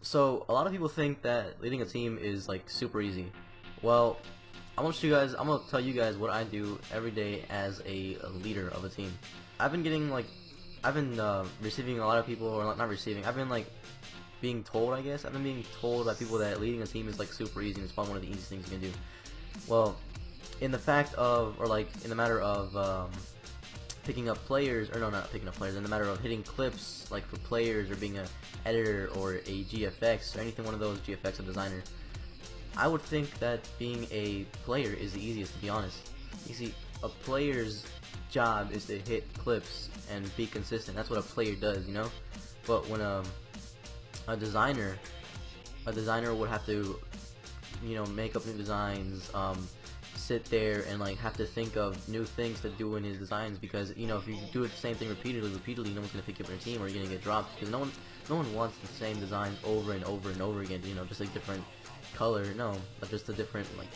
So a lot of people think that leading a team is like super easy. Well, I'm gonna tell you guys what I do every day as a leader of a team. I've been getting like, I've been receiving a lot of people, or not receiving. I've been like being told, I guess. I've been being told by people that leading a team is like super easy and it's probably one of the easiest things you can do. Well, in the fact of, or like in the matter of picking up players, or no, not picking up players, in the matter of hitting clips, like for players, or being a editor, or a GFX, or anything, one of those, GFX, a designer, I would think that being a player is the easiest, to be honest. You see, a player's job is to hit clips and be consistent. That's what a player does, you know? But when a designer would have to, you know, make up new designs, sit there and like have to think of new things to do in his designs, because you know, if you do it the same thing repeatedly, no one's gonna pick you up in your team, or you're gonna get dropped, because no one wants the same design over and over and over again, you know, just like different color, no, but just a different like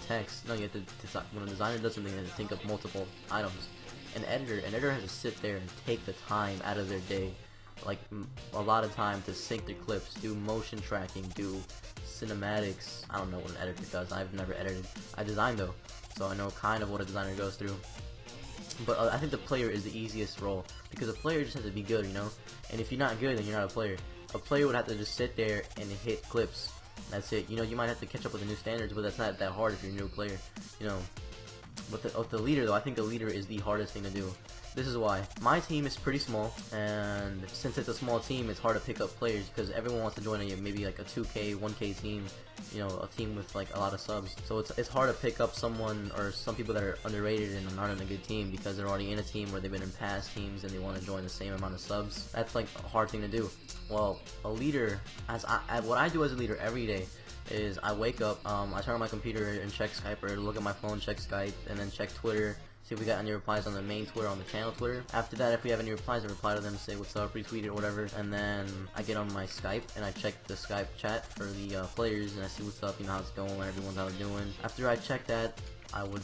text. No, you have to decide. When a designer does something, they have to think of multiple items. An editor has to sit there and take the time out of their day, like a lot of time, to sync their clips, do motion tracking, do cinematics. I don't know what an editor does. I've never edited. I design though, so I know kind of what a designer goes through. But I think the player is the easiest role, because a player just has to be good, you know. And if you're not good, then you're not a player. A player would have to just sit there and hit clips. That's it. You know, you might have to catch up with the new standards, but that's not that hard if you're a new player, you know. But the leader, though, I think the leader is the hardest thing to do. This is why. My team is pretty small, and since it's a small team, it's hard to pick up players, because everyone wants to join maybe like a 2K, 1K team, you know, a team with like a lot of subs. So it's hard to pick up someone, or some people that are underrated and aren't in a good team, because they're already in a team where they've been in past teams and they want to join the same amount of subs. That's like a hard thing to do. Well, a leader, what I do as a leader every day is I wake up, I turn on my computer and check Skype, or look at my phone, check Skype, and then check Twitter, see if we got any replies on the main Twitter, on the channel Twitter. After that, if we have any replies, I reply to them, say what's up, retweet it, or whatever, and then I get on my Skype and I check the Skype chat for the players, and I see what's up, you know, how it's going, everyone's how they're doing. After I check that, I would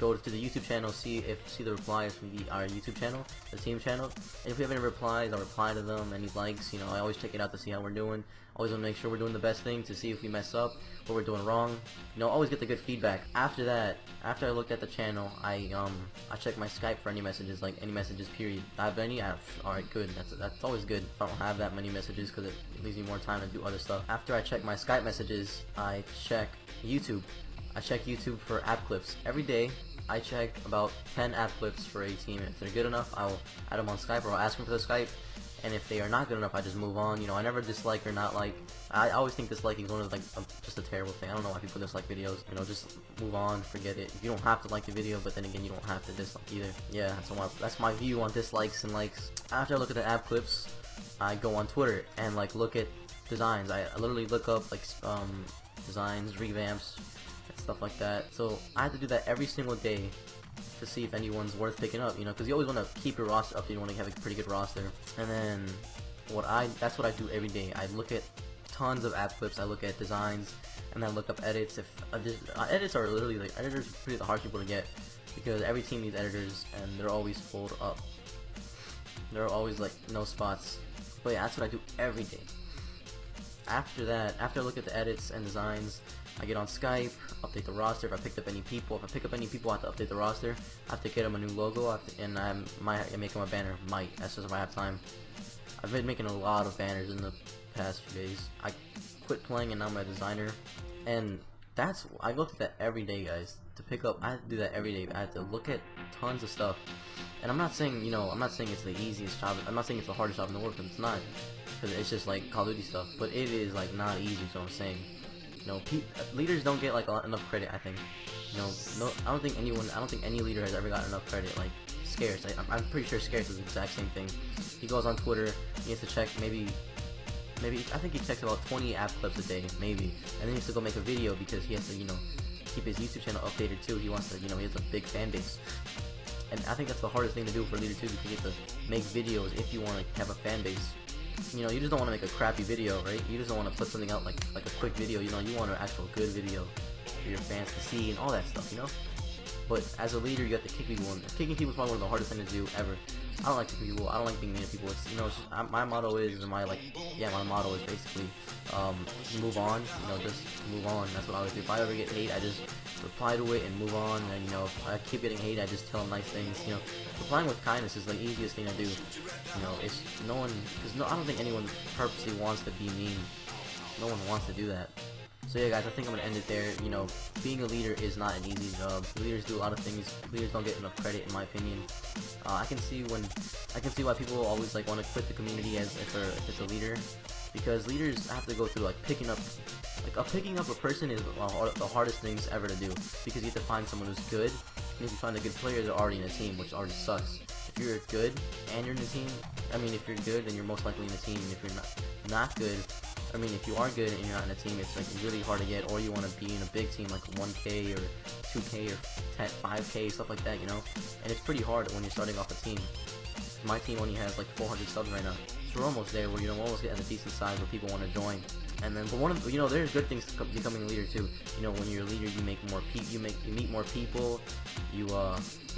go to the YouTube channel, see the replies from our YouTube channel, the team channel, and if we have any replies, I'll reply to them. Any likes, you know, I always check it out to see how we're doing. Always want to make sure we're doing the best thing, to see if we mess up, what we're doing wrong. You know, always get the good feedback. After that, after I looked at the channel, I check my Skype for any messages, like any messages, period. I have any? Alright, good. That's always good. If I don't have that many messages, because it leaves me more time to do other stuff. After I check my Skype messages, I check YouTube. I check YouTube for app clips. Every day, I check about 10 app clips for a team. If they're good enough, I'll add them on Skype, or I'll ask them for the Skype. And if they are not good enough, I just move on. You know, I never dislike or not like. I always think disliking is one of like just a terrible thing. I don't know why people dislike videos. You know, just move on, forget it. You don't have to like the video, but then again, you don't have to dislike either. Yeah, that's my view on dislikes and likes. After I look at the app clips, I go on Twitter and like look at designs. I literally look up like designs, revamps, and stuff like that. So I have to do that every single day to see if anyone's worth picking up, you know, because you always want to keep your roster up. You want to have a pretty good roster. And then that's what I do every day. I look at tons of app clips, I look at designs, and then look up edits. If edits are literally like, editors are pretty the hard people to get, because every team needs editors and they're always full up. There are always like no spots. But yeah, that's what I do every day. After that, after I look at the edits and designs, I get on Skype, update the roster. If I pick up any people, I have to update the roster. I have to get them a new logo, and I might make them a banner. That's just if I have time. I've been making a lot of banners in the past few days. I quit playing and now I'm a designer, and I look at that every day, guys. To pick up, I have to do that every day. I have to look at tons of stuff, and I'm not saying, you know, I'm not saying it's the easiest job. I'm not saying it's the hardest job in the world, because it's not. Because it's just like Call of Duty stuff, but it is like not easy. So I'm saying. You know, leaders don't get like enough credit, I think. You know, I don't think any leader has ever gotten enough credit. Like Scarce, I'm pretty sure Scarce is the exact same thing. He goes on Twitter, he has to check maybe I think he checks about 20 app clips a day, maybe, and then he has to go make a video, because he has to, you know, keep his YouTube channel updated too. He wants to, you know, he has a big fan base, and I think that's the hardest thing to do for a leader too, because you have to make videos if you want to have a fan base. You know, you just don't want to make a crappy video, right? You just don't want to put something out like a quick video. You know, you want an actual good video for your fans to see and all that stuff, you know? But as a leader, you have to kick people, and kicking people is probably one of the hardest things to do ever. I don't like kicking people. I don't like being mean to people. It's, you know, it's just, my motto is, my motto is basically, move on. You know, just move on. That's what I always do. If I ever get hate, I just reply to it and move on. And you know, if I keep getting hate, I just tell them nice things. You know, replying with kindness is the easiest thing to do. You know, it's I don't think anyone purposely wants to be mean. No one wants to do that. So yeah, guys, I think I'm gonna end it there. You know, being a leader is not an easy job. Leaders do a lot of things. Leaders don't get enough credit, in my opinion. I can see why people always like want to quit the community if it's a leader, because leaders have to go through like picking up a person is the hardest things ever to do, because you have to find someone who's good, and if you find a good player, they're already in a team, which already sucks. If you're good and you're in a team, I mean, if you're good, then you're most likely in a team, and if you're not good, I mean, if you are good and you're not in a team, it's like really hard to get, or you want to be in a big team like 1K or 2K or 5K, stuff like that, you know? And it's pretty hard when you're starting off a team. My team only has like 400 subs right now, so we're almost there, where, you know, we're almost getting a decent size where people want to join. And then, but you know, there's good things to becoming a leader too. You know, when you're a leader, you make more you meet more people, you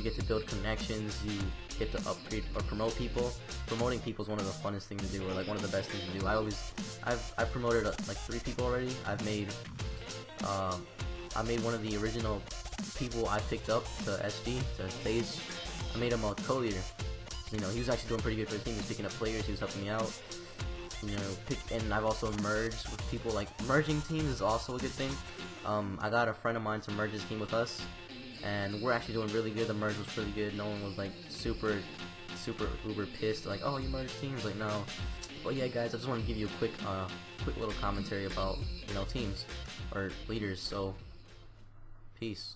get to build connections, you get to upgrade or promote people. Promoting people is one of the funnest things to do, or like one of the best things to do. I've promoted like 3 people already. I made one of the original people I picked up to SG, to stage. I made him a co-leader. You know, he was actually doing pretty good for the team. He was picking up players, he was helping me out. You know, and I've also merged with people. Like, merging teams is also a good thing. I got a friend of mine to merge his team with us, and we're actually doing really good. The merge was really good. No one was like super uber pissed, like, oh, you merged teams. Like, no. But yeah, guys, I just want to give you a quick little commentary about, you know, teams or leaders. So, peace.